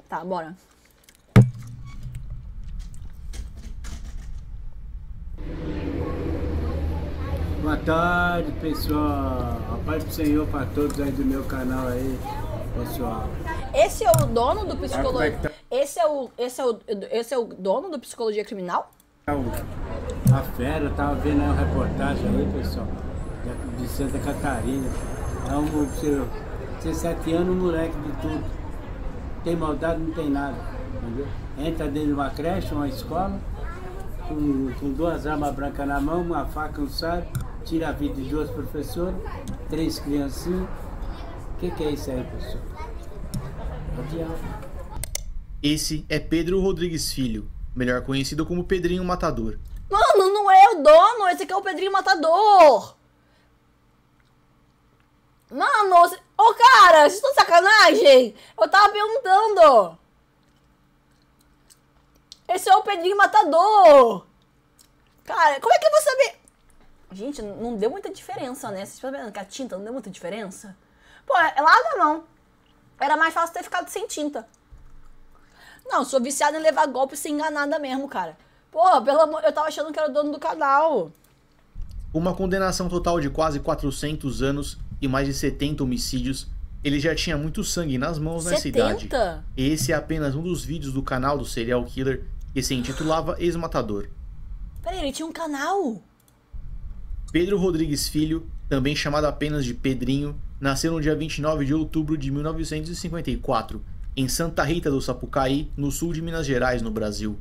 Tá, bora. Boa tarde, pessoal. A paz do Senhor para todos aí do meu canal aí, pessoal. Esse é o dono do Como é psicologia. que tá Esse é o dono do psicologia criminal? a fera? Eu tava vendo uma reportagem aí, pessoal, de Santa Catarina. É um 17 anos, um moleque de tudo. Tem maldade, não tem nada, entendeu? Entra dentro de uma creche, uma escola, com duas armas brancas na mão, uma faca, um saco, tira a vida de duas professoras, 3 criancinhas. O que é isso aí, pessoal? Esse é Pedro Rodrigues Filho, melhor conhecido como Pedrinho Matador. Mano, não é o dono, esse aqui é o Pedrinho Matador. Mano, ô cara, vocês estão de sacanagem? Eu tava perguntando. Esse é o Pedrinho Matador. Cara, como é que eu vou saber? Gente, não deu muita diferença, né? Vocês estão vendo que a tinta não deu muita diferença? Pô, é nada não. Era mais fácil ter ficado sem tinta. Não, sou viciada em levar golpe sem enganada mesmo, cara. Porra, pelo amor... Eu tava achando que era o dono do canal. Uma condenação total de quase 400 anos e mais de 70 homicídios, ele já tinha muito sangue nas mãos nessa 70? idade. Esse é apenas um dos vídeos do canal do serial killer, que se intitulava Ex-Matador. Peraí, ele tinha um canal? Pedro Rodrigues Filho, também chamado apenas de Pedrinho, nasceu no dia 29 de outubro de 1954, em Santa Rita do Sapucaí, no sul de Minas Gerais, no Brasil.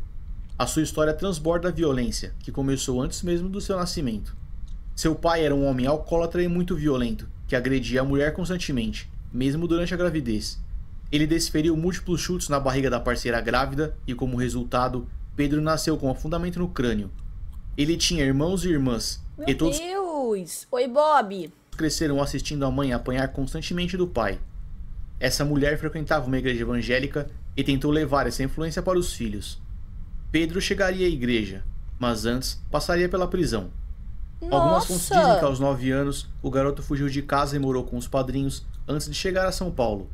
A sua história transborda a violência, que começou antes mesmo do seu nascimento. Seu pai era um homem alcoólatra e muito violento, que agredia a mulher constantemente, mesmo durante a gravidez. Ele desferiu múltiplos chutes na barriga da parceira grávida e, como resultado, Pedro nasceu com afundamento no crânio. Ele tinha irmãos e irmãs, Meu e todos Deus! Oi, Bob. cresceram assistindo a mãe apanhar constantemente do pai. Essa mulher frequentava uma igreja evangélica e tentou levar essa influência para os filhos. Pedro chegaria à igreja, mas antes passaria pela prisão. Algumas fontes dizem que aos 9 anos o garoto fugiu de casa e morou com os padrinhos antes de chegar a São Paulo.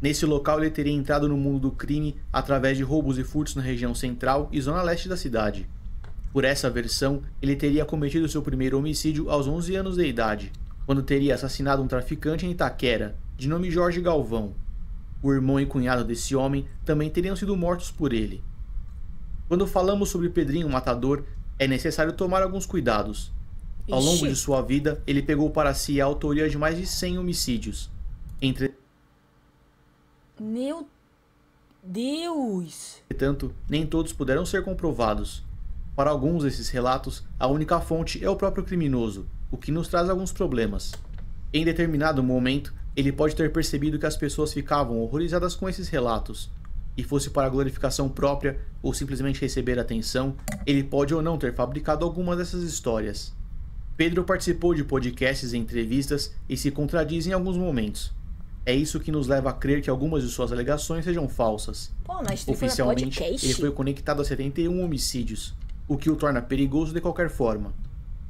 Nesse local ele teria entrado no mundo do crime através de roubos e furtos na região central e zona leste da cidade. Por essa versão, ele teria cometido seu primeiro homicídio aos 11 anos de idade, quando teria assassinado um traficante em Itaquera, de nome Jorge Galvão. O irmão e cunhado desse homem também teriam sido mortos por ele. Quando falamos sobre Pedrinho Matador, é necessário tomar alguns cuidados. Ao longo de sua vida, ele pegou para si a autoria de mais de 100 homicídios. Meu Deus! Entretanto, nem todos puderam ser comprovados. Para alguns desses relatos, a única fonte é o próprio criminoso, o que nos traz alguns problemas. Em determinado momento, ele pode ter percebido que as pessoas ficavam horrorizadas com esses relatos, e fosse para glorificação própria ou simplesmente receber atenção, ele pode ou não ter fabricado alguma dessas histórias. Pedro participou de podcasts e entrevistas e se contradiz em alguns momentos. É isso que nos leva a crer que algumas de suas alegações sejam falsas. Pô, mas Oficialmente, ele foi conectado a 71 homicídios, o que o torna perigoso de qualquer forma.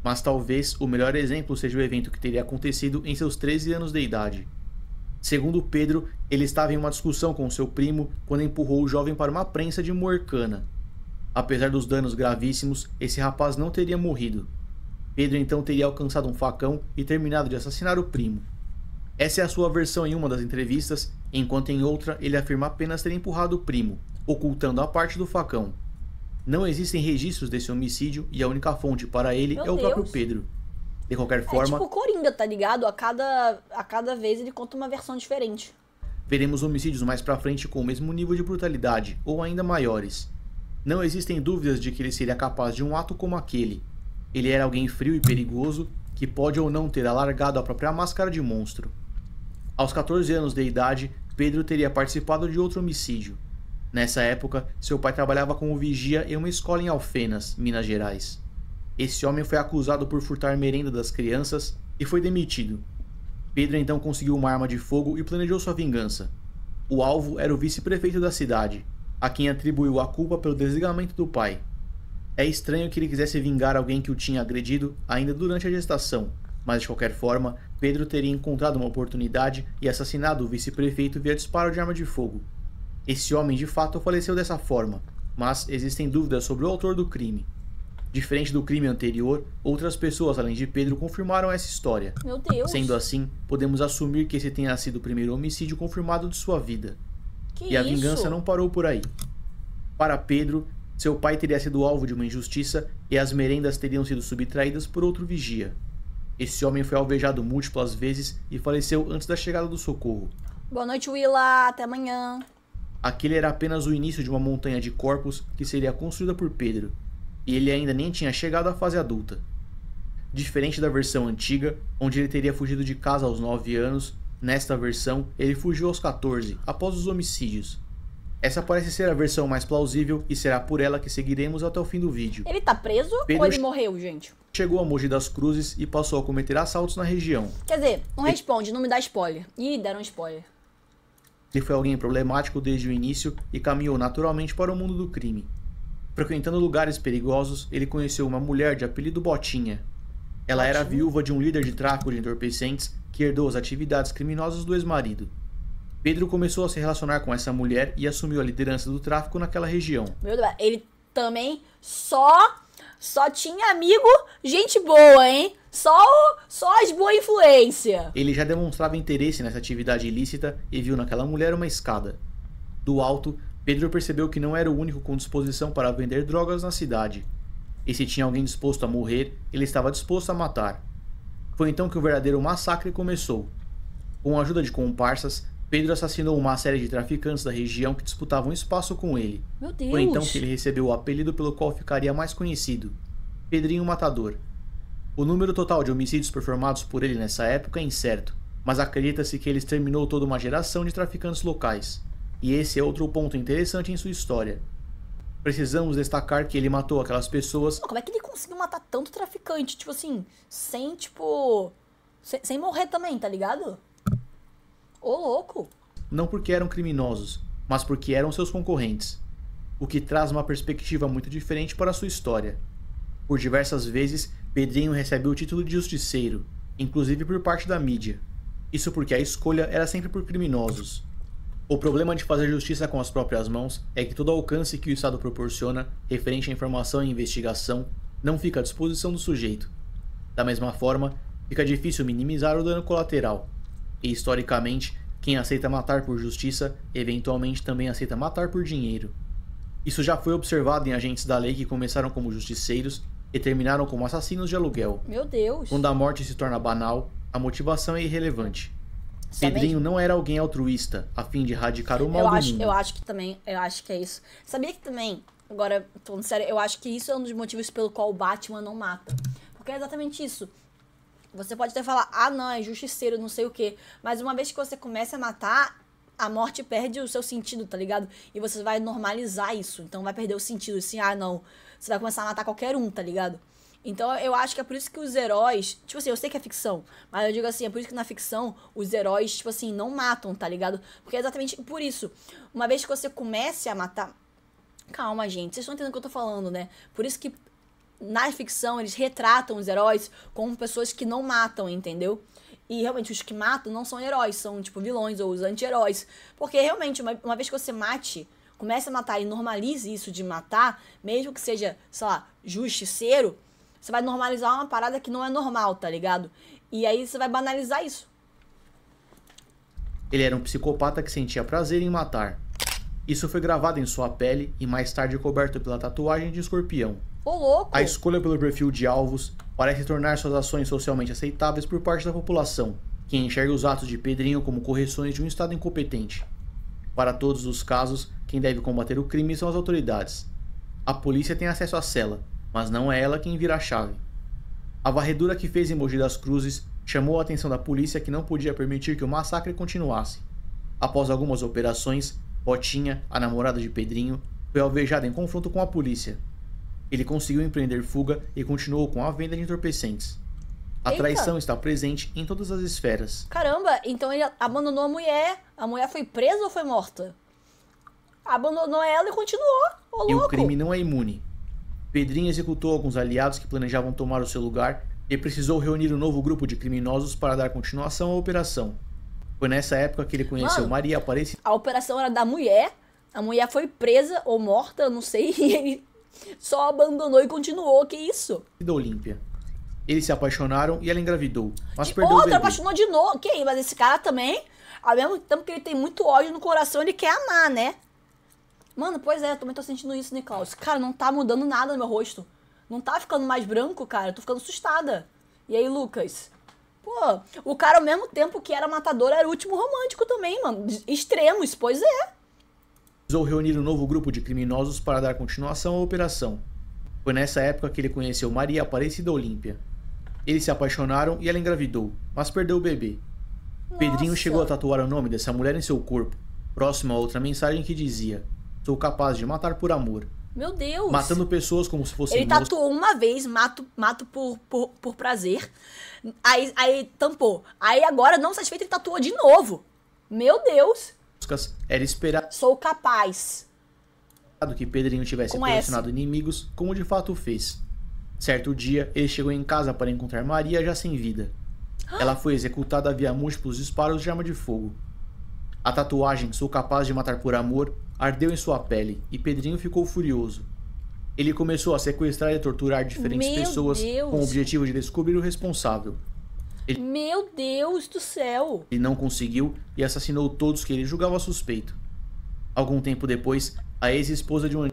Mas talvez o melhor exemplo seja o evento que teria acontecido em seus 13 anos de idade. Segundo Pedro, ele estava em uma discussão com seu primo quando empurrou o jovem para uma prensa de moercana. Apesar dos danos gravíssimos, esse rapaz não teria morrido. Pedro então teria alcançado um facão e terminado de assassinar o primo. Essa é a sua versão em uma das entrevistas, enquanto em outra ele afirma apenas ter empurrado o primo, ocultando a parte do facão. Não existem registros desse homicídio e a única fonte para ele é o próprio Pedro. De qualquer forma... É tipo Coringa, tá ligado? A cada vez ele conta uma versão diferente. Veremos homicídios mais pra frente com o mesmo nível de brutalidade, ou ainda maiores. Não existem dúvidas de que ele seria capaz de um ato como aquele. Ele era alguém frio e perigoso, que pode ou não ter alargado a própria máscara de monstro. Aos 14 anos de idade, Pedro teria participado de outro homicídio. Nessa época, seu pai trabalhava como vigia em uma escola em Alfenas, Minas Gerais. Esse homem foi acusado por furtar merenda das crianças e foi demitido. Pedro então conseguiu uma arma de fogo e planejou sua vingança. O alvo era o vice-prefeito da cidade, a quem atribuiu a culpa pelo desligamento do pai. É estranho que ele quisesse vingar alguém que o tinha agredido ainda durante a gestação, mas de qualquer forma, Pedro teria encontrado uma oportunidade e assassinado o vice-prefeito via disparo de arma de fogo. Esse homem de fato faleceu dessa forma, mas existem dúvidas sobre o autor do crime. Diferente do crime anterior, outras pessoas além de Pedro confirmaram essa história. Meu Deus. Sendo assim, podemos assumir que esse tenha sido o primeiro homicídio confirmado de sua vida. Que E a isso? vingança não parou por aí. Para Pedro, seu pai teria sido alvo de uma injustiça e as merendas teriam sido subtraídas por outro vigia. Esse homem foi alvejado múltiplas vezes e faleceu antes da chegada do socorro. Boa noite, Willa. Até amanhã. Aquele era apenas o início de uma montanha de corpos que seria construída por Pedro, e ele ainda nem tinha chegado à fase adulta. Diferente da versão antiga, onde ele teria fugido de casa aos 9 anos, nesta versão ele fugiu aos 14, após os homicídios. Essa parece ser a versão mais plausível e será por ela que seguiremos até o fim do vídeo. Ele tá preso Pedro ou ele morreu, gente? Chegou a Mogi das Cruzes e passou a cometer assaltos na região. Quer dizer, não responde, não me dá spoiler. Ih, deram spoiler. Ele foi alguém problemático desde o início e caminhou naturalmente para o mundo do crime. Frequentando lugares perigosos, ele conheceu uma mulher de apelido Botinha. Ela era viúva de um líder de tráfico de entorpecentes que herdou as atividades criminosas do ex-marido. Pedro começou a se relacionar com essa mulher e assumiu a liderança do tráfico naquela região. Meu Deus, ele também só tinha amigo, gente boa, hein? Só as boas influências. Ele já demonstrava interesse nessa atividade ilícita e viu naquela mulher uma escada. Do alto, Pedro percebeu que não era o único com disposição para vender drogas na cidade. E se tinha alguém disposto a morrer, ele estava disposto a matar. Foi então que o verdadeiro massacre começou. Com a ajuda de comparsas, Pedro assassinou uma série de traficantes da região que disputavam espaço com ele. Meu Deus. Foi então que ele recebeu o apelido pelo qual ficaria mais conhecido: Pedrinho Matador. O número total de homicídios performados por ele nessa época é incerto, mas acredita-se que ele exterminou toda uma geração de traficantes locais. E esse é outro ponto interessante em sua história. Precisamos destacar que ele matou aquelas pessoas... Como é que ele conseguiu matar tanto traficante? Tipo assim, sem morrer também, tá ligado? Ô, louco. Não porque eram criminosos, mas porque eram seus concorrentes. O que traz uma perspectiva muito diferente para a sua história. Por diversas vezes, Pedrinho recebeu o título de justiceiro, inclusive por parte da mídia. Isso porque a escolha era sempre por criminosos. O problema de fazer justiça com as próprias mãos é que todo alcance que o Estado proporciona, referente à informação e investigação, não fica à disposição do sujeito. Da mesma forma, fica difícil minimizar o dano colateral. E, historicamente, quem aceita matar por justiça, eventualmente também aceita matar por dinheiro. Isso já foi observado em agentes da lei que começaram como justiceiros e terminaram como assassinos de aluguel. Meu Deus. Quando a morte se torna banal, a motivação é irrelevante. Pedrinho não era alguém altruísta, a fim de erradicar o mal do mundo. Eu acho que é isso. Sabia que também, agora, falando sério, eu acho que isso é um dos motivos pelo qual o Batman não mata. Porque é exatamente isso. Você pode até falar, ah não, é justiceiro, não sei o quê. Mas uma vez que você começa a matar, a morte perde o seu sentido, tá ligado? E você vai normalizar isso. Então vai perder o sentido, assim, ah não. Você vai começar a matar qualquer um, tá ligado? Então eu acho que é por isso que os heróis... Tipo assim, eu sei que é ficção, mas eu digo assim, é por isso que na ficção os heróis, tipo assim, não matam, tá ligado? Porque é exatamente por isso. Uma vez que você comece a matar... Calma, gente, vocês estão entendendo o que eu tô falando, né? Por isso que na ficção eles retratam os heróis como pessoas que não matam, entendeu? E realmente os que matam não são heróis, são tipo vilões ou os anti-heróis. Porque realmente, uma vez que você comece a matar e normalize isso de matar, mesmo que seja, sei lá, justiceiro, você vai normalizar uma parada que não é normal, tá ligado? E aí você vai banalizar isso. Ele era um psicopata que sentia prazer em matar. Isso foi gravado em sua pele e mais tarde coberto pela tatuagem de escorpião. Ô, louco! A escolha pelo perfil de alvos parece tornar suas ações socialmente aceitáveis por parte da população, que enxerga os atos de Pedrinho como correções de um Estado incompetente. Para todos os casos, quem deve combater o crime são as autoridades. A polícia tem acesso à cela, mas não é ela quem vira a chave. A varredura que fez em Mogi das Cruzes chamou a atenção da polícia, que não podia permitir que o massacre continuasse. Após algumas operações, Botinha, a namorada de Pedrinho, foi alvejada em confronto com a polícia. Ele conseguiu empreender fuga e continuou com a venda de entorpecentes. A traição está presente em todas as esferas. Caramba, então ele abandonou a mulher. A mulher foi presa ou foi morta? Abandonou ela e continuou. Ô, louco. E o crime não é imune. Pedrinho executou alguns aliados que planejavam tomar o seu lugar e precisou reunir um novo grupo de criminosos para dar continuação à operação. Foi nessa época que ele conheceu Maria Aparecida. A operação era da mulher, A mulher foi presa ou morta, eu não sei, e ele só abandonou e continuou, que isso? Da Olímpia. Eles se apaixonaram e ela engravidou, mas perdeu o Outra bebê. apaixonou de novo. Que aí, mas esse cara também, ao mesmo tempo que ele tem muito ódio no coração, ele quer amar, né? Mano, pois é, eu também tô sentindo isso, Niklaus. Cara, não tá mudando nada no meu rosto. Não tá ficando mais branco, cara. Eu tô ficando assustada. E aí, Lucas? Pô, o cara ao mesmo tempo que era matador, era o último romântico também, mano. Extremos, pois é. Precisou reunir um novo grupo de criminosos para dar continuação à operação. Foi nessa época que ele conheceu Maria Aparecida Olímpia. Eles se apaixonaram e ela engravidou, mas perdeu o bebê. Pedrinho Nossa. chegou a tatuar o nome dessa mulher em seu corpo, próximo a outra mensagem que dizia: "Sou capaz de matar por amor", Meu Deus. matando pessoas como se fossem Ele tatuou uma vez, mato por prazer. Aí tampou. Aí agora, não satisfeito, ele tatuou de novo. Meu Deus. moscas. Era esperado Sou capaz. que Pedrinho tivesse Com colecionado inimigos, como de fato fez. Certo dia, ele chegou em casa para encontrar Maria já sem vida. Ela foi executada via múltiplos disparos de arma de fogo. A tatuagem "Sou capaz de matar por amor" ardeu em sua pele e Pedrinho ficou furioso. Ele começou a sequestrar e torturar diferentes Meu pessoas Deus. com o objetivo de descobrir o responsável. Meu Deus do céu. Ele não conseguiu e assassinou todos que ele julgava suspeito. Algum tempo depois, a ex-esposa de um Mano,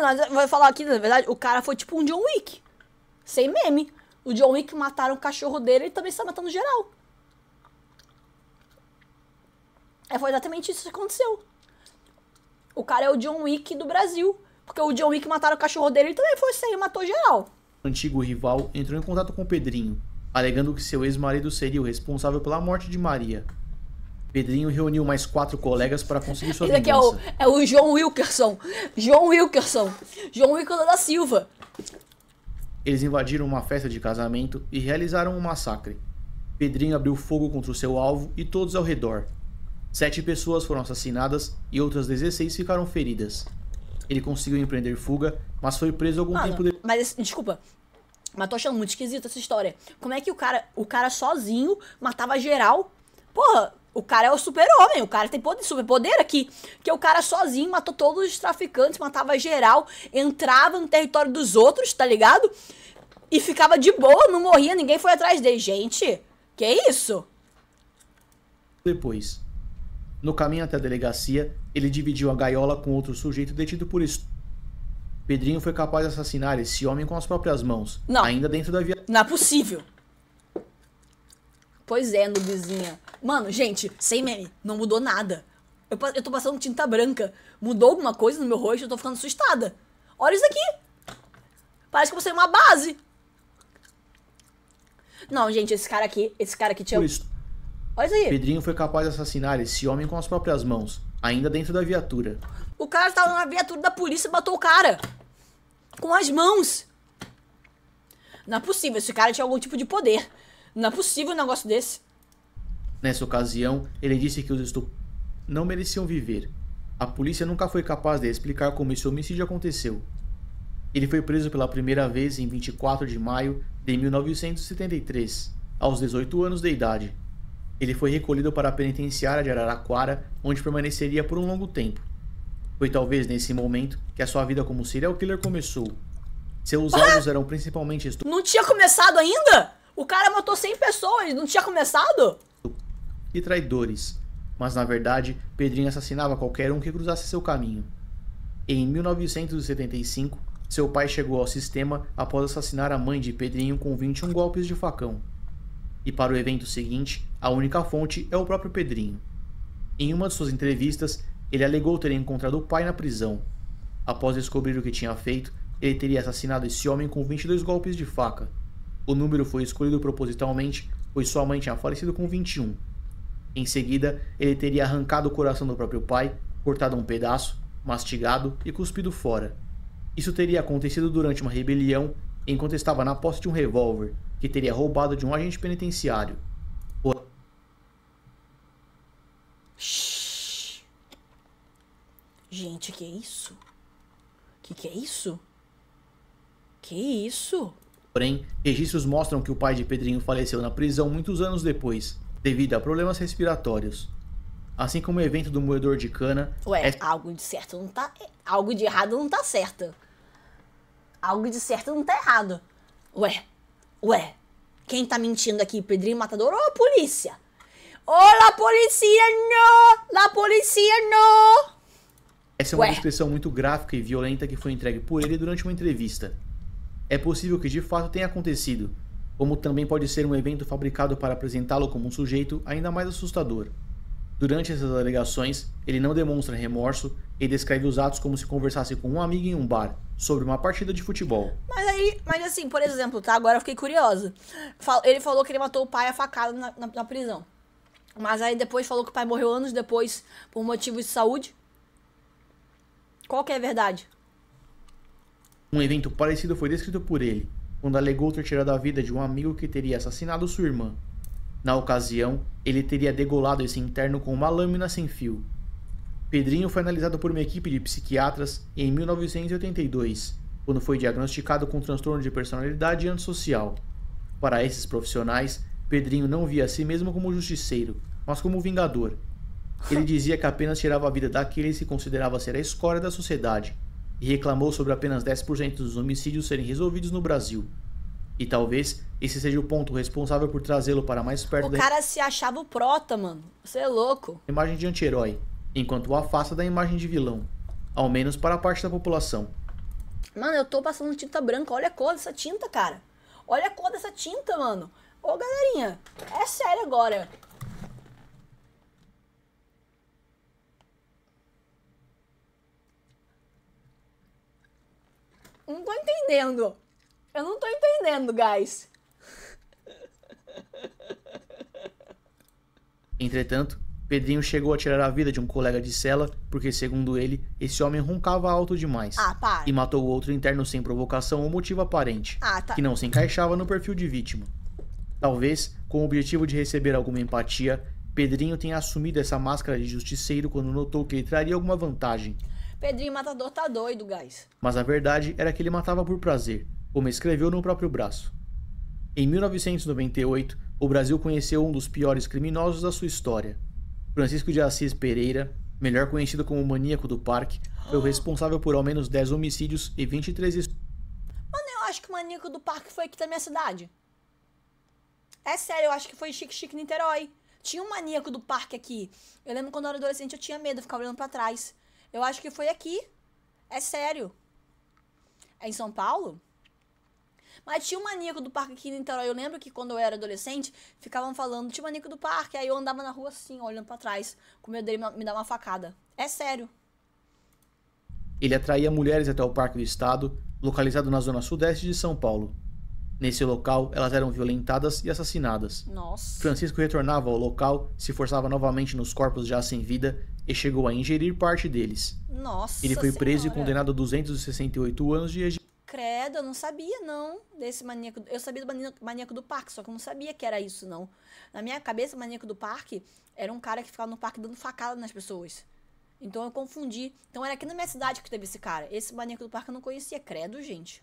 mas vai falar aqui, na verdade, o cara foi tipo um John Wick. Sem meme. O John Wick mataram o cachorro dele e também está matando geral. Foi exatamente isso que aconteceu. O cara é o John Wick do Brasil. Porque o John Wick mataram o cachorro dele e também foi sair e matou geral. antigo rival entrou em contato com Pedrinho, alegando que seu ex-marido seria o responsável pela morte de Maria. Pedrinho reuniu mais 4 colegas para conseguir sua Esse aqui vingança. é o João Wilkerson. João Wilkerson da Silva. Eles invadiram uma festa de casamento e realizaram um massacre. Pedrinho abriu fogo contra o seu alvo e todos ao redor. 7 pessoas foram assassinadas e outras 16 ficaram feridas. Ele conseguiu empreender fuga, mas foi preso algum tempo depois. Mas, desculpa, mas tô achando muito esquisita essa história. Como é que o cara sozinho matava geral? Porra, o cara é o super-homem, o cara tem superpoder aqui. Que o cara sozinho matou todos os traficantes, matava geral, entrava no território dos outros, tá ligado? E ficava de boa, não morria, ninguém foi atrás dele. Gente, que isso? No caminho até a delegacia, ele dividiu a gaiola com outro sujeito detido por estupro. Pedrinho foi capaz de assassinar esse homem com as próprias mãos, Não. ainda dentro da viatura. Não é possível. Pois é, nubizinha. Mano, gente, sem meme, não mudou nada. Eu tô passando tinta branca. Mudou alguma coisa no meu rosto? Eu tô ficando assustada. Olha isso aqui. Parece que eu vou sair uma base. Não, gente, esse cara aqui tinha... Olha isso aí. Pedrinho foi capaz de assassinar esse homem com as próprias mãos, ainda dentro da viatura. O cara tava na viatura da polícia e matou o cara. Com as mãos. Não é possível, esse cara tinha algum tipo de poder. Não é possível um negócio desse. Nessa ocasião, ele disse que os estupradores não mereciam viver. A polícia nunca foi capaz de explicar como esse homicídio aconteceu. Ele foi preso pela primeira vez em 24 de maio de 1973, aos 18 anos de idade. Ele foi recolhido para a penitenciária de Araraquara, onde permaneceria por um longo tempo. Foi talvez nesse momento que a sua vida como serial killer começou. Seus alvos eram principalmente Não tinha começado ainda? O cara matou 100 pessoas, não tinha começado? e traidores, mas na verdade, Pedrinho assassinava qualquer um que cruzasse seu caminho. Em 1975, seu pai chegou ao sistema após assassinar a mãe de Pedrinho com 21 golpes de facão. E para o evento seguinte, a única fonte é o próprio Pedrinho. Em uma de suas entrevistas, ele alegou ter encontrado o pai na prisão. Após descobrir o que tinha feito, ele teria assassinado esse homem com 22 golpes de faca. O número foi escolhido propositalmente, pois sua mãe tinha falecido com 21. Em seguida, ele teria arrancado o coração do próprio pai, cortado um pedaço, mastigado e cuspido fora. Isso teria acontecido durante uma rebelião enquanto estava na posse de um revólver, que teria roubado de um agente penitenciário. Shhh. Gente, que é isso? Que é isso? Que isso? Porém, registros mostram que o pai de Pedrinho faleceu na prisão muitos anos depois, devido a problemas respiratórios. assim como o evento do moedor de cana. Ué, algo de certo não tá... Algo de errado não tá certo. Algo de certo não tá errado. Ué. Quem tá mentindo aqui? Pedrinho Matador ou a polícia? Ô, la polícia não! La polícia não! Essa é uma descrição muito gráfica e violenta que foi entregue por ele durante uma entrevista. É possível que de fato tenha acontecido, como também pode ser um evento fabricado para apresentá-lo como um sujeito ainda mais assustador. Durante essas alegações, ele não demonstra remorso e descreve os atos como se conversasse com um amigo em um bar, sobre uma partida de futebol. Mas assim, por exemplo, tá? Agora eu fiquei curiosa. Ele falou que ele matou o pai a facada na prisão. Mas aí depois falou que o pai morreu anos depois por motivos de saúde. Qual que é a verdade? Um evento parecido foi descrito por ele, quando alegou ter tirado a vida de um amigo que teria assassinado sua irmã. Na ocasião, ele teria degolado esse interno com uma lâmina sem fio. Pedrinho foi analisado por uma equipe de psiquiatras em 1982, quando foi diagnosticado com transtorno de personalidade antissocial. Para esses profissionais, Pedrinho não via a si mesmo como justiceiro, mas como vingador. Ele dizia que apenas tirava a vida daqueles que considerava ser a escória da sociedade, e reclamou sobre apenas 10% dos homicídios serem resolvidos no Brasil. E talvez esse seja o ponto responsável por trazê-lo para mais perto da... O cara se achava o prota, mano. Você é louco. Imagem de anti-herói, enquanto o afasta da imagem de vilão, ao menos para a parte da população. Mano, eu tô passando tinta branca. Olha a cor dessa tinta, cara. Olha a cor dessa tinta, mano. Ô, galerinha, é sério agora. Não tô entendendo. Eu não tô entendendo, guys. Entretanto, Pedrinho chegou a tirar a vida de um colega de cela porque, segundo ele, esse homem roncava alto demais. Para. E matou o outro interno sem provocação ou motivo aparente, tá. Que não se encaixava no perfil de vítima. Talvez, com o objetivo de receber alguma empatia, Pedrinho tenha assumido essa máscara de justiceiro quando notou que ele traria alguma vantagem. Pedrinho Matador tá doido, guys. Mas a verdade era que ele matava por prazer, como escreveu no próprio braço. Em 1998, o Brasil conheceu um dos piores criminosos da sua história. Francisco de Assis Pereira, melhor conhecido como o Maníaco do Parque, foi o responsável por ao menos 10 homicídios e 23 Mano, eu acho que o Maníaco do Parque foi aqui da minha cidade. É sério, eu acho que foi Chique Niterói. Tinha um Maníaco do Parque aqui. Eu lembro quando eu era adolescente eu tinha medo, eu ficava olhando pra trás. Eu acho que foi aqui. É sério. É em São Paulo? Mas tinha um Maníaco do Parque aqui em Niterói. Eu lembro que quando eu era adolescente, ficavam falando, tinha um Maníaco do Parque. Aí eu andava na rua assim, olhando pra trás, com medo dele me dar uma facada. É sério. Ele atraía mulheres até o Parque do Estado, localizado na zona sudeste de São Paulo. Nesse local, elas eram violentadas e assassinadas. Nossa. Francisco retornava ao local, se forçava novamente nos corpos já sem vida e chegou a ingerir parte deles. Nossa. Ele foi preso senhora. E condenado a 268 anos de regime. Credo, eu não sabia, não, desse maníaco. Eu sabia do Maníaco do Parque, só que eu não sabia que era isso, não. Na minha cabeça, o Maníaco do Parque era um cara que ficava no parque dando facada nas pessoas. Então eu confundi. Então era aqui na minha cidade que teve esse cara. Esse Maníaco do Parque eu não conhecia. Credo, gente.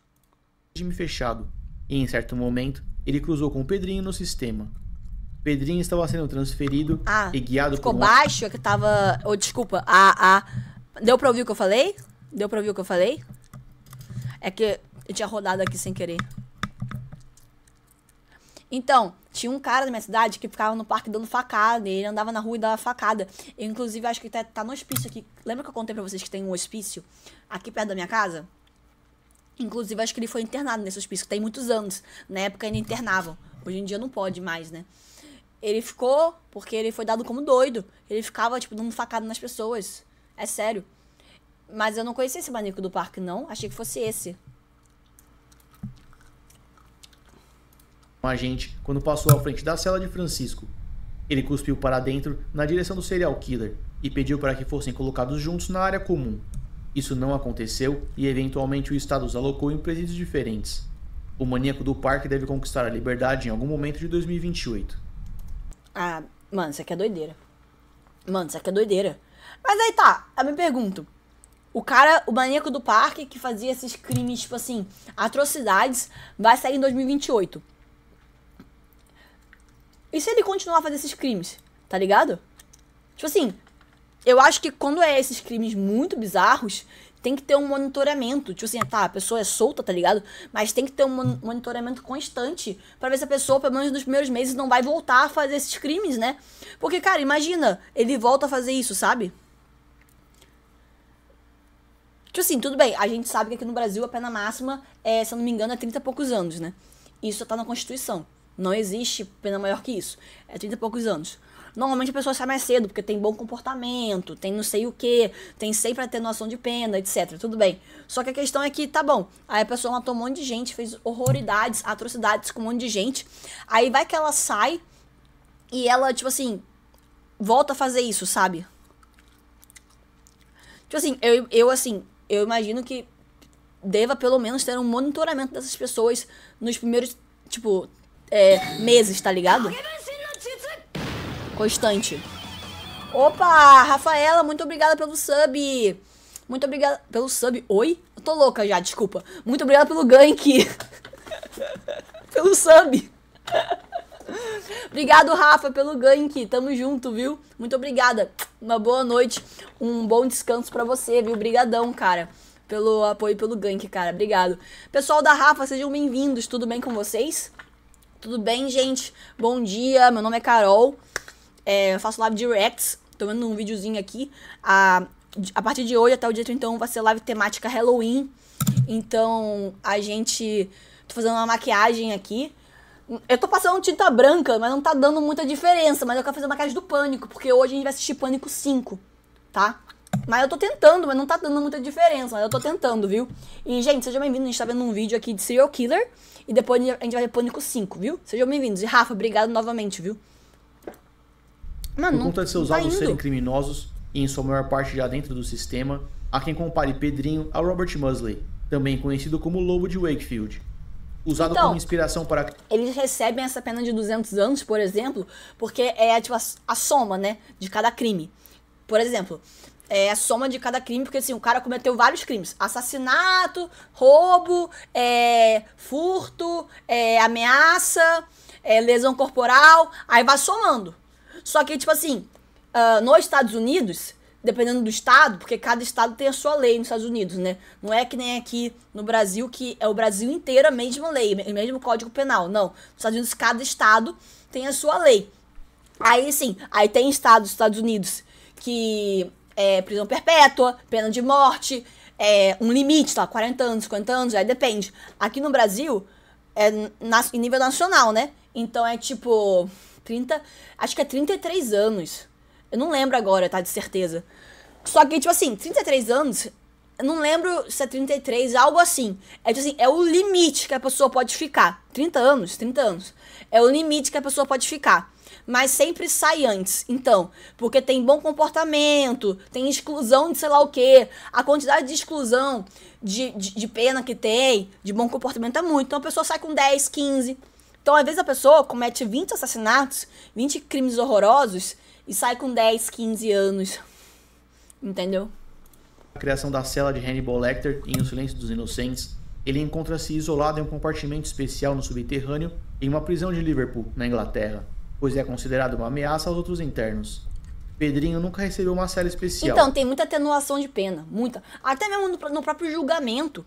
Regime fechado. E em certo momento, ele cruzou com o Pedrinho no sistema. Pedrinho estava sendo transferido e guiado ficou por baixo, é que tava... Oh, desculpa. Deu pra ouvir o que eu falei? Deu pra ouvir o que eu falei? É que eu tinha rodado aqui sem querer. Então, tinha um cara da minha cidade que ficava no parque dando facada. Ele andava na rua e dava facada. Eu, inclusive, acho que tá no hospício aqui. Lembra que eu contei pra vocês que tem um hospício aqui perto da minha casa? Inclusive, acho que ele foi internado nesse hospício, que tem muitos anos. Na época ainda internavam. Hoje em dia não pode mais, né? Ele ficou, porque ele foi dado como doido. Ele ficava, tipo, dando facada nas pessoas. É sério. Mas eu não conhecia esse Maníaco do Parque, não. Achei que fosse esse. Um agente quando passou à frente da cela de Francisco. Ele cuspiu para dentro na direção do serial killer e pediu para que fossem colocados juntos na área comum. Isso não aconteceu e eventualmente o Estado os alocou em presídios diferentes. O Maníaco do Parque deve conquistar a liberdade em algum momento de 2028. Mano, isso aqui é doideira. Mas aí tá, eu me pergunto. O Maníaco do Parque que fazia esses crimes, tipo assim, atrocidades, vai sair em 2028. E se ele continuar a fazer esses crimes, tá ligado? Tipo assim, eu acho que quando é esses crimes muito bizarros, tem que ter um monitoramento. Tipo assim, tá, a pessoa é solta, tá ligado? Mas tem que ter um monitoramento constante pra ver se a pessoa, pelo menos nos primeiros meses, não vai voltar a fazer esses crimes, né? Porque, cara, imagina, ele volta a fazer isso, sabe? Tipo assim, tudo bem, a gente sabe que aqui no Brasil a pena máxima se eu não me engano, é 30 e poucos anos, né? Isso tá na Constituição. Não existe pena maior que isso. É 30 e poucos anos. Normalmente a pessoa sai mais cedo, porque tem bom comportamento, tem não sei o que, tem sempre atenuação de pena, etc. Tudo bem. Só que a questão é que, tá bom, aí a pessoa matou um monte de gente, fez horroridades, atrocidades com um monte de gente. Aí vai que ela sai e ela, tipo assim, volta a fazer isso, sabe? Tipo assim, eu imagino que deva pelo menos ter um monitoramento dessas pessoas nos primeiros, tipo, meses, tá ligado? Constante. Opa, Rafaela, muito obrigada pelo sub. Muito obrigada pelo sub. Oi? Eu tô louca já, desculpa. Muito obrigada pelo gank. Pelo sub. Obrigado, Rafa, pelo gank. Tamo junto, viu? Muito obrigada. Uma boa noite. Um bom descanso pra você, viu? Brigadão, cara. Pelo apoio, pelo gank, cara. Obrigado. Pessoal da Rafa, sejam bem-vindos. Tudo bem com vocês? Tudo bem, gente? Bom dia. Meu nome é Carol. Eu faço live directs. Tô vendo um videozinho aqui. A partir de hoje até o dia 31 vai ser live temática Halloween. Então, tô fazendo uma maquiagem aqui. Eu tô passando tinta branca, mas não tá dando muita diferença. Mas eu quero fazer a maquiagem do Pânico, porque hoje a gente vai assistir Pânico 5, tá? Mas eu tô tentando, mas não tá dando muita diferença. Mas eu tô tentando, viu? E, gente, sejam bem-vindos. A gente tá vendo um vídeo aqui de Serial Killer. E depois a gente vai ver Pânico 5, viu? Sejam bem-vindos. E, Rafa, obrigado novamente, viu? Mano, por conta de seus alvos serem criminosos, e em sua maior parte já dentro do sistema, há quem compare Pedrinho a Robert Muzzley, também conhecido como Lobo de Wakefield. Usado como inspiração para... Eles recebem essa pena de 200 anos, por exemplo, porque é tipo a soma, né, de cada crime. Por exemplo, é a soma de cada crime, porque assim, o cara cometeu vários crimes. Assassinato, roubo, furto, ameaça, lesão corporal, aí vai somando. Só que, tipo assim, nos Estados Unidos, dependendo do estado, porque cada estado tem a sua lei nos Estados Unidos, né? Não é que nem aqui no Brasil, que é o Brasil inteiro a mesma lei, o mesmo Código Penal. Não. Nos Estados Unidos, cada estado tem a sua lei. Aí, sim, aí tem estados dos Estados Unidos que prisão perpétua, pena de morte, um limite, tá? 40 anos, 50 anos, aí depende. Aqui no Brasil, em nível nacional, né? Então é tipo... acho que é 33 anos. Eu não lembro agora, tá? De certeza. Só que, tipo assim, 33 anos, eu não lembro se é 33, algo assim. Tipo assim, é o limite que a pessoa pode ficar. 30 anos. É o limite que a pessoa pode ficar. Mas sempre sai antes. Então, porque tem bom comportamento, tem exclusão de sei lá o quê. A quantidade de exclusão de pena que tem, de bom comportamento é muito. Então a pessoa sai com 10, 15. Então, às vezes, a pessoa comete 20 assassinatos, 20 crimes horrorosos e sai com 10, 15 anos. Entendeu? A criação da cela de Hannibal Lecter em O Silêncio dos Inocentes, ele encontra-se isolado em um compartimento especial no subterrâneo em uma prisão de Liverpool, na Inglaterra, pois é considerado uma ameaça aos outros internos. Pedrinho nunca recebeu uma cela especial. Então, tem muita atenuação de pena, muita. Até mesmo no próprio julgamento.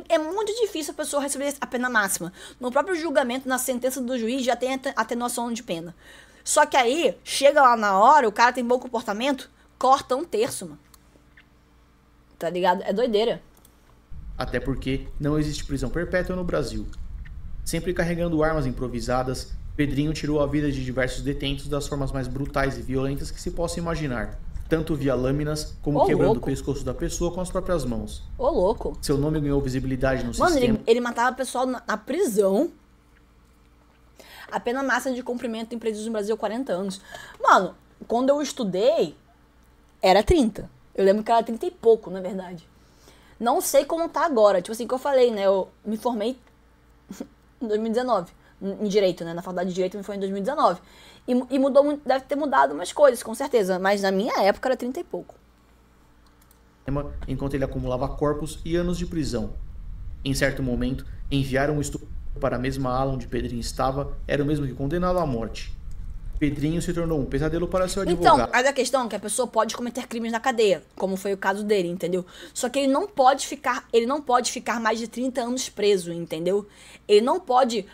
É muito difícil a pessoa receber a pena máxima. No próprio julgamento, na sentença do juiz, já tem atenuação de pena. Só que aí, chega lá na hora, o cara tem bom comportamento, corta 1/3, mano. Tá ligado? É doideira. Até porque não existe prisão perpétua no Brasil. Sempre carregando armas improvisadas, Pedrinho tirou a vida de diversos detentos das formas mais brutais e violentas que se possa imaginar. Tanto via lâminas, como quebrando o pescoço da pessoa com as próprias mãos. Ô, louco. Seu nome ganhou visibilidade no sistema. Mano, ele matava o pessoal na prisão. A pena máxima de cumprimento em presídios no Brasil é 40 anos. Mano, quando eu estudei, era 30. Eu lembro que era 30 e pouco, na verdade. Não sei como tá agora. Tipo assim, que eu falei, né? Eu me formei em 2019. Em Direito, né? Na faculdade de Direito eu me formei em 2019. E mudou muito, deve ter mudado umas coisas, com certeza. Mas na minha época era 30 e pouco. Enquanto ele acumulava corpos e anos de prisão. Em certo momento, enviaram um estupro para a mesma ala onde Pedrinho estava, era o mesmo que condená-lo à morte. Pedrinho se tornou um pesadelo para seu Então, advogado. mas a questão é que a pessoa pode cometer crimes na cadeia, como foi o caso dele, entendeu? Só que ele não pode ficar mais de 30 anos preso, entendeu? Ele não pode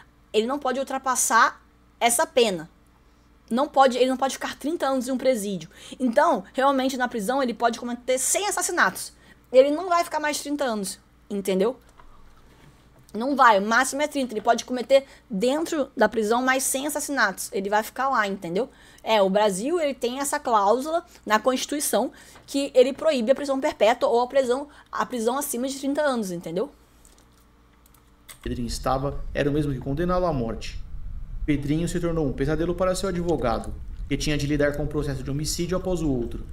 ultrapassar essa pena. Ele não pode ficar 30 anos em um presídio. Então, realmente, na prisão, ele pode cometer 100 assassinatos. Ele não vai ficar mais de 30 anos, entendeu? Não vai, o máximo é 30. Ele pode cometer dentro da prisão mais 100 assassinatos. Ele vai ficar lá, entendeu? O Brasil, ele tem essa cláusula na Constituição que ele proíbe a prisão perpétua ou a prisão acima de 30 anos, entendeu? Pedrinho estava era o mesmo que condená-lo à morte. Pedrinho se tornou um pesadelo para seu advogado, que tinha de lidar com um processo de homicídio após o outro.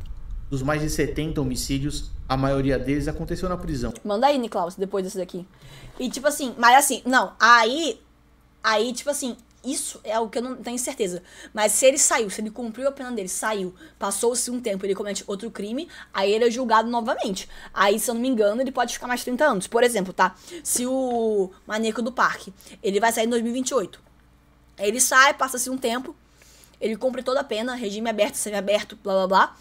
Dos mais de 70 homicídios, a maioria deles aconteceu na prisão. Manda aí, Niklaus, depois desse daqui. E tipo assim, mas assim, não, aí tipo assim, isso é o que eu não tenho certeza. Mas se ele cumpriu a pena dele, saiu, passou-se um tempo, ele comete outro crime, aí ele é julgado novamente. Aí, se eu não me engano, ele pode ficar mais 30 anos. Por exemplo, tá? Se o Maníaco do Parque, ele vai sair em 2028. Ele sai, passa-se um tempo, ele cumpre toda a pena, regime aberto, semi-aberto, blá blá blá.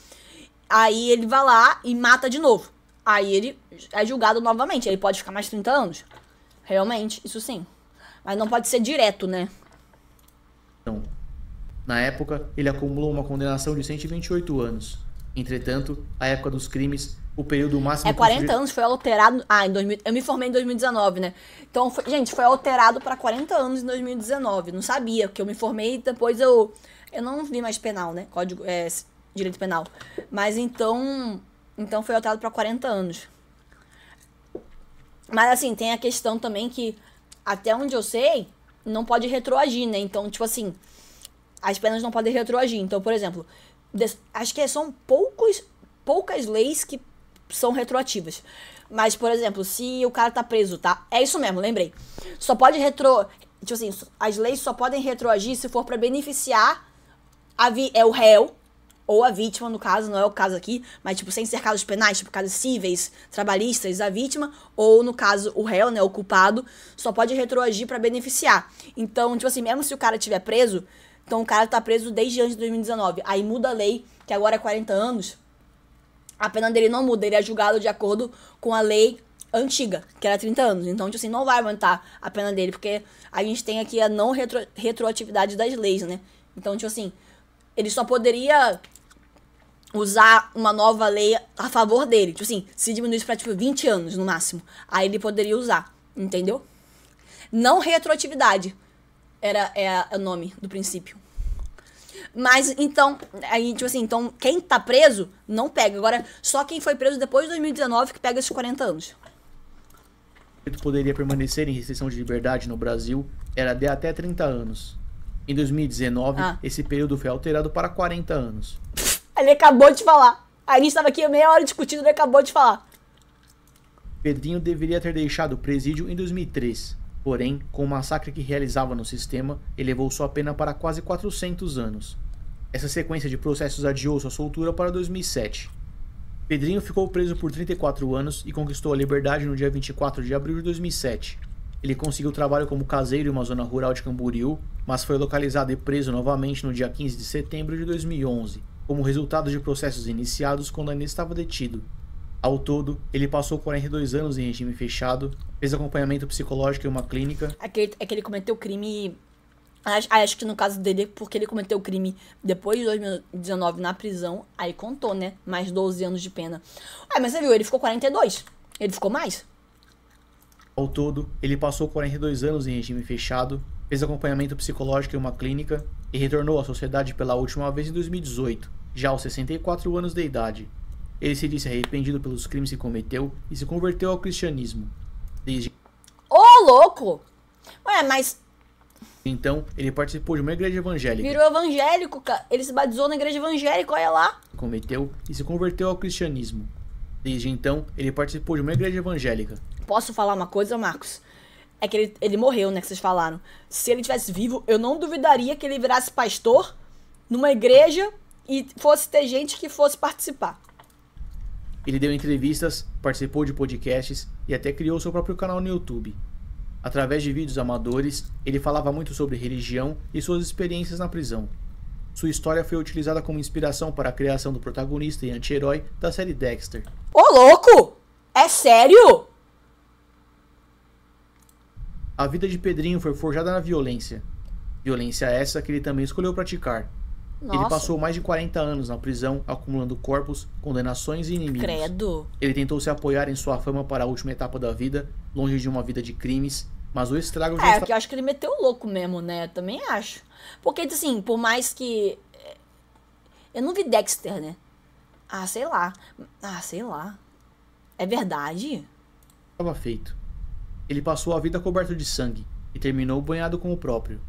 Aí ele vai lá e mata de novo. Aí ele é julgado novamente. Ele pode ficar mais 30 anos. Realmente, isso sim. Mas não pode ser direto, né? Então, na época, ele acumulou uma condenação de 128 anos. Entretanto, a época dos crimes, o período máximo... 40 anos, foi alterado... eu me formei em 2019, né? Então, gente, foi alterado para 40 anos em 2019. Não sabia, porque eu me formei e depois eu não vi mais penal, né? Direito penal. Mas então foi alterado para 40 anos. Mas assim, tem a questão também que, até onde eu sei, não pode retroagir, né? Então, tipo assim, as penas não podem retroagir. Então, por exemplo, acho que são poucas leis que são retroativas. Mas, por exemplo, se o cara tá preso, tá? É isso mesmo, lembrei. Só pode tipo assim, as leis só podem retroagir se for para beneficiar o réu, ou a vítima, no caso, não é o caso aqui, mas, tipo, sem ser casos penais, tipo, casos cíveis, trabalhistas, a vítima, ou, no caso, o réu, né, o culpado, só pode retroagir pra beneficiar. Então, tipo assim, mesmo se o cara estiver preso, então o cara tá preso desde antes de 2019, aí muda a lei, que agora é 40 anos, a pena dele não muda, ele é julgado de acordo com a lei antiga, que era 30 anos. Então, tipo assim, não vai aumentar a pena dele, porque a gente tem aqui a não retroatividade das leis, né? Então, tipo assim, ele só poderia usar uma nova lei a favor dele. Tipo assim, se diminuísse pra, tipo, 20 anos no máximo. Aí ele poderia usar, entendeu? Não retroatividade é o nome do princípio. Mas, então, aí, tipo assim, então, quem tá preso, não pega. Agora, só quem foi preso depois de 2019 que pega esses 40 anos. O poderia permanecer em restrição de liberdade no Brasil era de até 30 anos. Em 2019, esse período foi alterado para 40 anos. Ele acabou de falar. A gente estava aqui meia hora discutindo, ele acabou de falar. Pedrinho deveria ter deixado o presídio em 2003. Porém, com o massacre que realizava no sistema, elevou sua pena para quase 400 anos. Essa sequência de processos adiou sua soltura para 2007. Pedrinho ficou preso por 34 anos e conquistou a liberdade no dia 24 de abril de 2007. Ele conseguiu trabalho como caseiro em uma zona rural de Camboriú, mas foi localizado e preso novamente no dia 15 de setembro de 2011. Como resultado de processos iniciados quando ainda estava detido. Ao todo, ele passou 42 anos em regime fechado, fez acompanhamento psicológico em uma clínica. É que ele cometeu crime... Acho que no caso dele, porque ele cometeu o crime depois de 2019 na prisão, aí contou, né? Mais 12 anos de pena. Mas você viu, ele ficou 42. Ele ficou mais. Ao todo, ele passou 42 anos em regime fechado, fez acompanhamento psicológico em uma clínica e retornou à sociedade pela última vez em 2018. Já aos 64 anos de idade. Ele se disse arrependido pelos crimes que cometeu e se converteu ao cristianismo. Desde louco! Mas... então, ele participou de uma igreja evangélica. Virou evangélico, cara. Ele se batizou na igreja evangélica, olha lá. Cometeu e se converteu ao cristianismo. Desde então, ele participou de uma igreja evangélica. Posso falar uma coisa, Marcos? É que ele morreu, né, que vocês falaram. Se ele estivesse vivo, eu não duvidaria que ele virasse pastor numa igreja e fosse ter gente que fosse participar. Ele deu entrevistas, participou de podcasts e até criou seu próprio canal no YouTube. Através de vídeos amadores, ele falava muito sobre religião e suas experiências na prisão. Sua história foi utilizada como inspiração para a criação do protagonista e anti-herói da série Dexter. Ô, louco! É sério? A vida de Pedrinho foi forjada na violência. Violência essa que ele também escolheu praticar. Nossa. Ele passou mais de 40 anos na prisão, acumulando corpos, condenações e inimigos. Credo. Ele tentou se apoiar em sua fama para a última etapa da vida, longe de uma vida de crimes, mas o estrago já É, que eu acho que ele meteu o louco mesmo, né? Também acho. Porque, assim, por mais que... Eu não vi Dexter, né? Ah, sei lá. É verdade? estava feito. Ele passou a vida coberto de sangue e terminou banhado com o próprio.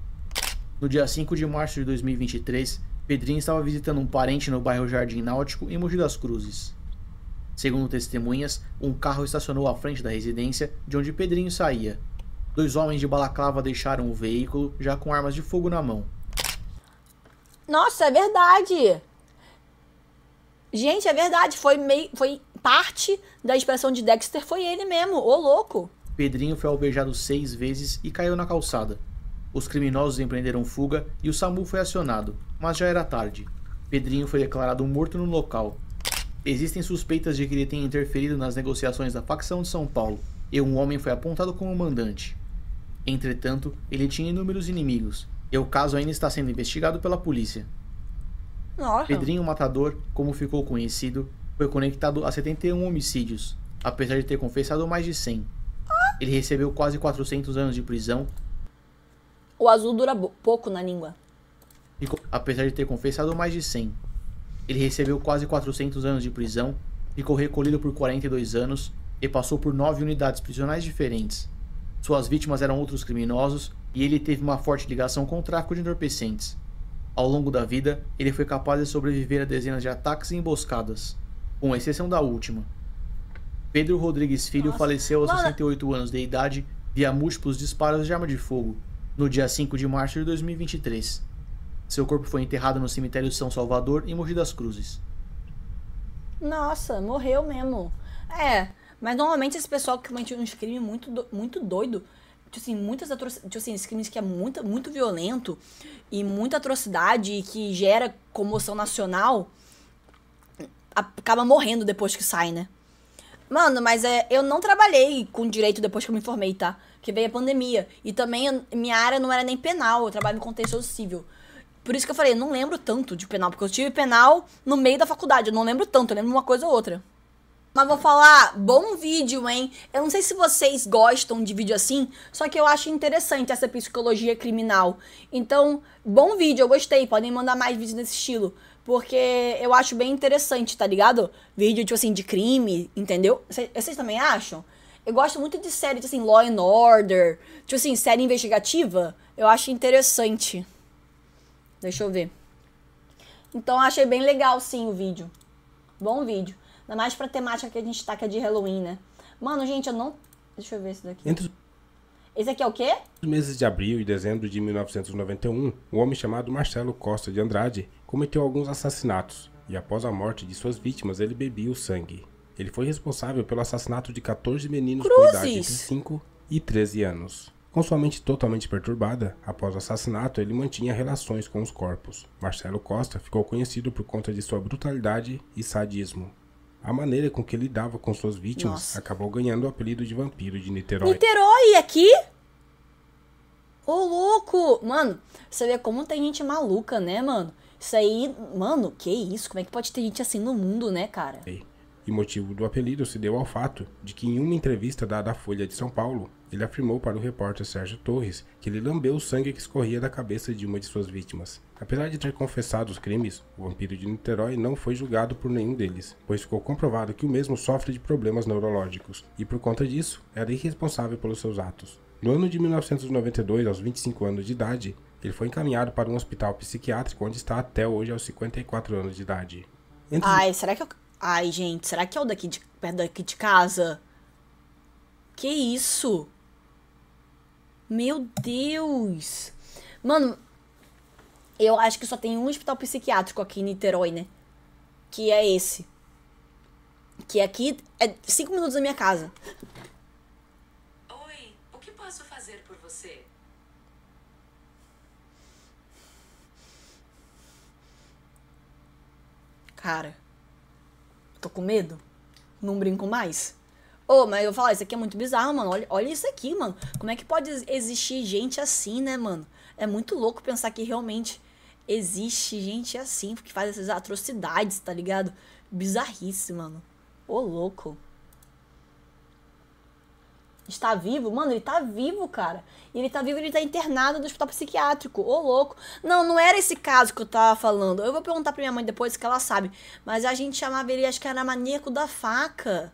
No dia 5 de março de 2023, Pedrinho estava visitando um parente no bairro Jardim Náutico, em Mogi das Cruzes. Segundo testemunhas, um carro estacionou à frente da residência de onde Pedrinho saía. 2 homens de balaclava deixaram o veículo, já com armas de fogo na mão. Nossa, é verdade. Gente, é verdade. Foi parte da expressão de Dexter, foi ele mesmo. Ô, louco. Pedrinho foi alvejado 6 vezes e caiu na calçada. Os criminosos empreenderam fuga e o SAMU foi acionado, mas já era tarde. Pedrinho foi declarado morto no local. Existem suspeitas de que ele tenha interferido nas negociações da facção de São Paulo, e um homem foi apontado como mandante. Entretanto, ele tinha inúmeros inimigos, e o caso ainda está sendo investigado pela polícia. Nossa. Pedrinho Matador, como ficou conhecido, foi conectado a 71 homicídios, apesar de ter confessado mais de 100. Ele recebeu quase 400 anos de prisão. O azul dura pouco na língua. Apesar de ter confessado mais de 100. Ele recebeu quase 400 anos de prisão, ficou recolhido por 42 anos e passou por 9 unidades prisionais diferentes. Suas vítimas eram outros criminosos e ele teve uma forte ligação com o tráfico de entorpecentes. Ao longo da vida, ele foi capaz de sobreviver a dezenas de ataques e emboscadas, com exceção da última. Pedro Rodrigues Filho faleceu aos 68 anos de idade via múltiplos disparos de arma de fogo, no dia 5 de março de 2023. Seu corpo foi enterrado no cemitério São Salvador, em Mogi das Cruzes. Nossa, morreu mesmo. É, mas normalmente esse pessoal que comete uns crimes muito doido, tipo assim, muitas atrocidades, tipo assim, esses crimes que é muito violento e muita atrocidade e que gera comoção nacional, acaba morrendo depois que sai, né? Mano, mas eu não trabalhei com direito depois que eu me formei, tá? Que veio a pandemia. E também minha área não era nem penal, eu trabalho em contexto civil. Por isso que eu falei, eu não lembro tanto de penal, porque eu tive penal no meio da faculdade, eu não lembro tanto, eu lembro uma coisa ou outra. Mas vou falar, bom vídeo, hein? Eu não sei se vocês gostam de vídeo assim, só que eu acho interessante essa psicologia criminal. Então, bom vídeo, eu gostei, podem mandar mais vídeos nesse estilo. Porque eu acho bem interessante, tá ligado? Vídeo, tipo assim, de crime, entendeu? Vocês também acham? Eu gosto muito de série, tipo assim, Law and Order. Tipo assim, série investigativa. Eu acho interessante. Deixa eu ver. Então, eu achei bem legal, sim, o vídeo. Bom vídeo. Ainda mais pra temática que a gente tá, que é de Halloween, né? Mano, gente, eu não... Deixa eu ver esse daqui. Esse aqui é o quê? Nos meses de abril e dezembro de 1991, um homem chamado Marcelo Costa de Andrade cometeu alguns assassinatos, e após a morte de suas vítimas, ele bebia o sangue. Ele foi responsável pelo assassinato de 14 meninos com idade entre 5 e 13 anos. Com sua mente totalmente perturbada, após o assassinato, ele mantinha relações com os corpos. Marcelo Costa ficou conhecido por conta de sua brutalidade e sadismo. A maneira com que ele lidava com suas vítimas acabou ganhando o apelido de Vampiro de Niterói. Niterói, aqui? Ô, louco! Mano, você vê como tem gente maluca, né, mano? Isso aí, mano, que isso? Como é que pode ter gente assim no mundo, né, cara? E o motivo do apelido se deu ao fato de que em uma entrevista dada à Folha de São Paulo, ele afirmou para o repórter Sérgio Torres que ele lambeu o sangue que escorria da cabeça de uma de suas vítimas. Apesar de ter confessado os crimes, o Vampiro de Niterói não foi julgado por nenhum deles, pois ficou comprovado que o mesmo sofre de problemas neurológicos e, por conta disso, era irresponsável pelos seus atos. No ano de 1992, aos 25 anos de idade, ele foi encaminhado para um hospital psiquiátrico onde está até hoje aos 54 anos de idade. Ai, gente, será que é o perto daqui de casa? Que isso? Meu Deus! Mano, eu acho que só tem um hospital psiquiátrico aqui em Niterói, né? Que é esse. Que aqui é 5 minutos da minha casa. Oi, o que posso fazer por você? Cara, tô com medo. Não brinco mais. Ô, mas eu vou falar, isso aqui é muito bizarro, mano. Olha isso aqui, mano. Como é que pode existir gente assim, né, mano? É muito louco pensar que realmente existe gente assim, que faz essas atrocidades, tá ligado? Bizarrice, mano. Ô, louco. Está vivo? Mano, ele tá vivo, cara. Ele tá vivo, ele tá internado no hospital psiquiátrico. Ô, louco. Não era esse caso que eu tava falando. Eu vou perguntar pra minha mãe depois, que ela sabe. Mas a gente chamava ele, acho que era maníaco da faca.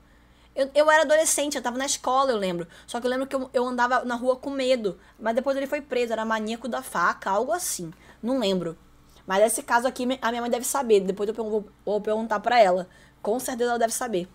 Eu era adolescente, eu tava na escola, eu lembro. Só que eu lembro que eu andava na rua com medo. Mas depois ele foi preso, era maníaco da faca, algo assim. Não lembro. Mas esse caso aqui, a minha mãe deve saber. Depois eu vou perguntar pra ela. Com certeza ela deve saber.